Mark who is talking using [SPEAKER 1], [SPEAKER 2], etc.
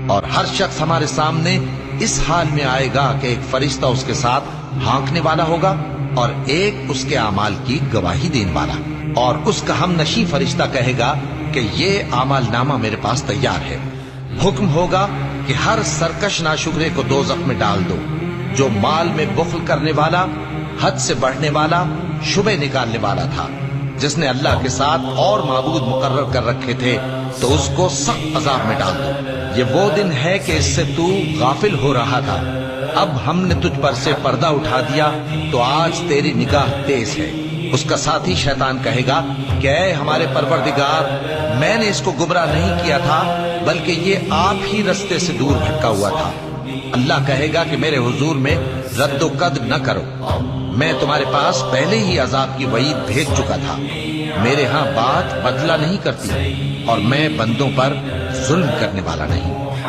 [SPEAKER 1] اور ہر شخص ہمارے سامنے اس حال میں آئے گا کہ ایک فرشتہ اس کے ساتھ ہانکنے والا ہوگا اور ایک اس کے اعمال کی گواہی دینے والا، اور اس کا ہم نشیں فرشتہ کہے گا کہ یہ اعمال نامہ میرے پاس تیار ہے۔ حکم ہوگا کہ ہر سرکش ناشکرے کو دوزخ میں ڈال دو، جو مال میں بخل کرنے والا، حد سے بڑھنے والا، شبہ نکالنے والا تھا، جس نے اللہ کے ساتھ اور معبود مقرر کر رکھے تھے، تو اس کو سخت عذاب میں ڈال دو۔ یہ وہ دن ہے کہ اس سے تو غافل ہو رہا تھا، اب ہم نے تجھ پر سے پردہ اٹھا دیا، تو آج تیری نگاہ تیز ہے۔ اس کا ساتھی شیطان کہے گا کہ اے ہمارے پروردگار، میں نے اس کو گمراہ نہیں کیا تھا، بلکہ یہ آپ ہی رستے سے دور بھٹکا ہوا تھا۔ اللہ کہے گا کہ میرے حضور میں رد و قد نہ کرو، میں تمہارے پاس پہلے ہی عذاب کی وعید بھیج چکا تھا۔ میرے ہاں بات بدلہ نہیں کرتی، اور میں بندوں پر ظلم کرنے والا نہیں۔